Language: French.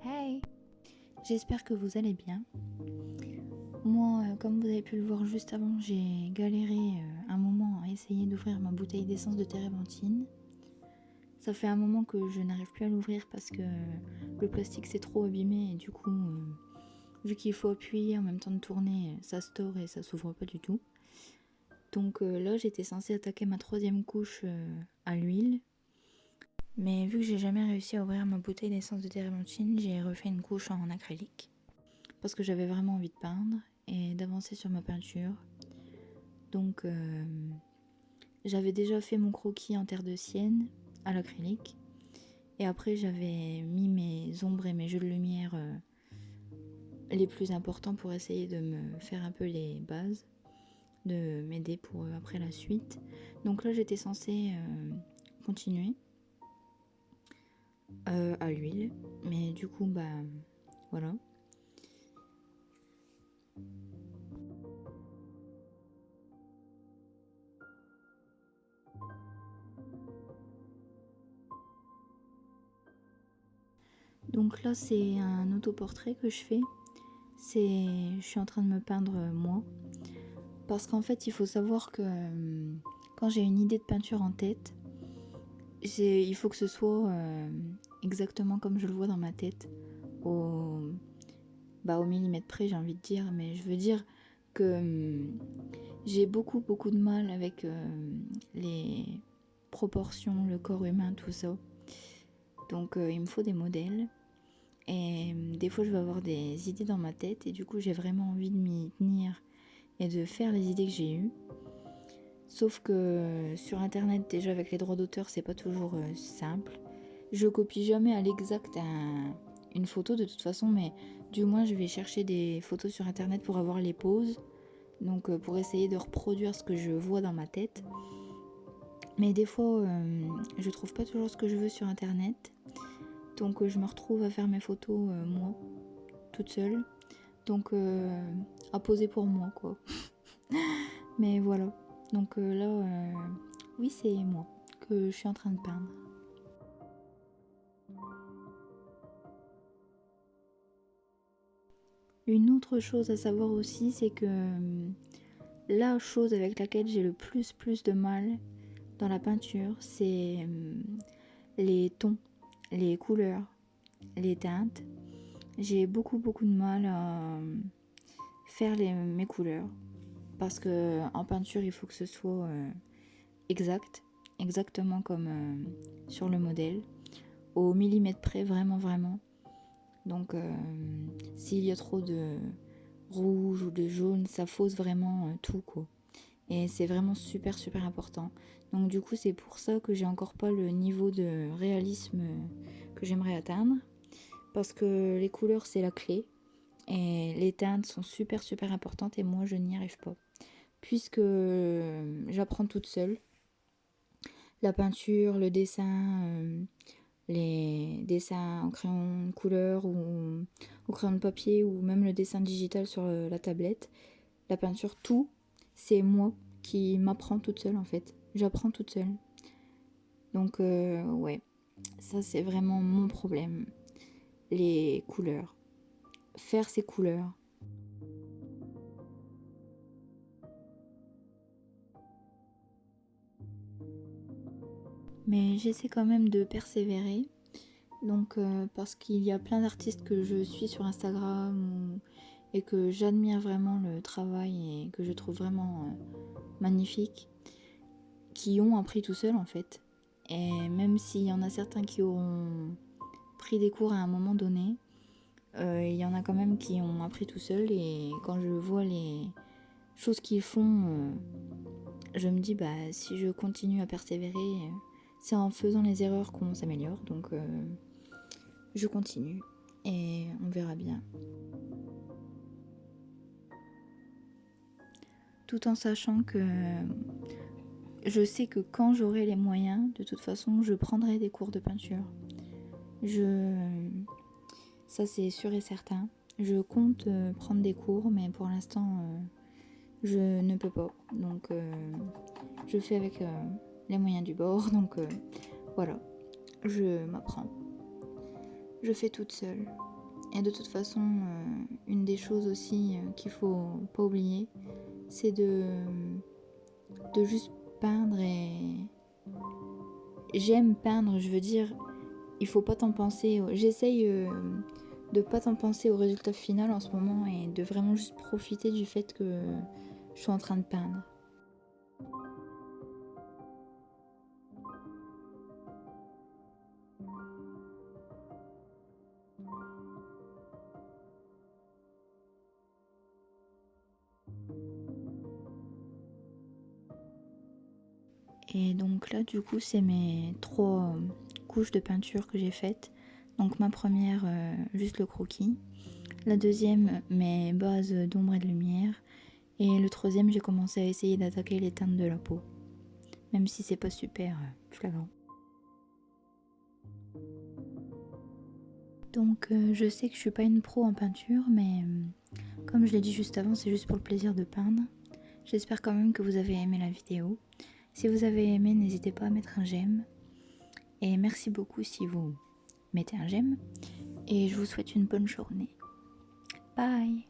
Hey! J'espère que vous allez bien. Moi, comme vous avez pu le voir juste avant, j'ai galéré un moment à essayer d'ouvrir ma bouteille d'essence de térébenthine. Ça fait un moment que je n'arrive plus à l'ouvrir parce que le plastique s'est trop abîmé et du coup, vu qu'il faut appuyer en même temps de tourner, ça se tord et ça s'ouvre pas du tout. Donc là, j'étais censée attaquer ma troisième couche à l'huile. Mais vu que j'ai jamais réussi à ouvrir ma bouteille d'essence de térébenthine, j'ai refait une couche en acrylique. Parce que j'avais vraiment envie de peindre et d'avancer sur ma peinture. Donc j'avais déjà fait mon croquis en terre de sienne à l'acrylique. Et après j'avais mis mes ombres et mes jeux de lumière les plus importants pour essayer de me faire un peu les bases, de m'aider pour après la suite. Donc là j'étais censée continuer à l'huile. Mais du coup bah voilà. Donc là c'est un autoportrait que je fais. Je suis en train de me peindre moi. Parce qu'en fait il faut savoir que quand j'ai une idée de peinture en tête, il faut que ce soit exactement comme je le vois dans ma tête. Au millimètre près j'ai envie de dire. Mais je veux dire que j'ai beaucoup de mal avec les proportions, le corps humain, tout ça. Donc il me faut des modèles. Et des fois je vais avoir des idées dans ma tête et du coup j'ai vraiment envie de m'y tenir et de faire les idées que j'ai eues. Sauf que sur internet déjà avec les droits d'auteur c'est pas toujours simple. Je copie jamais à l'exact une photo de toute façon, mais du moins je vais chercher des photos sur internet pour avoir les poses. Donc pour essayer de reproduire ce que je vois dans ma tête. Mais des fois je trouve pas toujours ce que je veux sur internet. Donc je me retrouve à faire mes photos moi, toute seule. Donc à poser pour moi quoi. Mais voilà. Donc là, oui c'est moi que je suis en train de peindre. Une autre chose à savoir aussi, c'est que la chose avec laquelle j'ai le plus de mal dans la peinture, c'est les tons, les couleurs, les teintes. J'ai beaucoup de mal à faire mes couleurs. Parce que en peinture, il faut que ce soit exact, exactement comme sur le modèle, au millimètre près, vraiment. Donc s'il y a trop de rouge ou de jaune, ça fausse vraiment tout quoi. Et c'est vraiment super important. Donc du coup c'est pour ça que j'ai encore pas le niveau de réalisme que j'aimerais atteindre. Parce que les couleurs c'est la clé. Et les teintes sont super importantes et moi je n'y arrive pas. Puisque j'apprends toute seule. La peinture, le dessin, les dessins en crayon de couleur ou au crayon de papier ou même le dessin digital sur la tablette. La peinture, tout, c'est moi qui m'apprends toute seule en fait. J'apprends toute seule. Donc ouais, ça c'est vraiment mon problème. Les couleurs. Faire ces couleurs. Mais j'essaie quand même de persévérer. Donc parce qu'il y a plein d'artistes que je suis sur Instagram et que j'admire vraiment le travail et que je trouve vraiment magnifique, qui ont appris tout seul en fait. Et même s'il y en a certains qui auront pris des cours à un moment donné, il y en a quand même qui ont appris tout seul. Et quand je vois les choses qu'ils font, je me dis bah si je continue à persévérer, c'est en faisant les erreurs qu'on s'améliore. Donc je continue et on verra bien. Tout en sachant que je sais que quand j'aurai les moyens, de toute façon, je prendrai des cours de peinture. Ça c'est sûr et certain. Je compte prendre des cours, mais pour l'instant, je ne peux pas. Donc, je fais avec les moyens du bord. Donc, voilà, je m'apprends. Je fais toute seule. Et de toute façon, une des choses aussi qu'il faut pas oublier, c'est de juste peindre. Et j'aime peindre, je veux dire, il faut pas t'en penser. J'essaye de pas t'en penser au résultat final en ce moment et de vraiment juste profiter du fait que je suis en train de peindre. Et donc là, du coup, c'est mes 3 couches de peinture que j'ai faites. Donc ma première, juste le croquis. La deuxième, mes bases d'ombre et de lumière. Et le troisième, j'ai commencé à essayer d'attaquer les teintes de la peau. Même si c'est pas super flagrant. Donc je sais que je suis pas une pro en peinture, mais comme je l'ai dit juste avant, c'est juste pour le plaisir de peindre. J'espère quand même que vous avez aimé la vidéo. Si vous avez aimé, n'hésitez pas à mettre un j'aime. Et merci beaucoup si vous mettez un j'aime. Et je vous souhaite une bonne journée. Bye!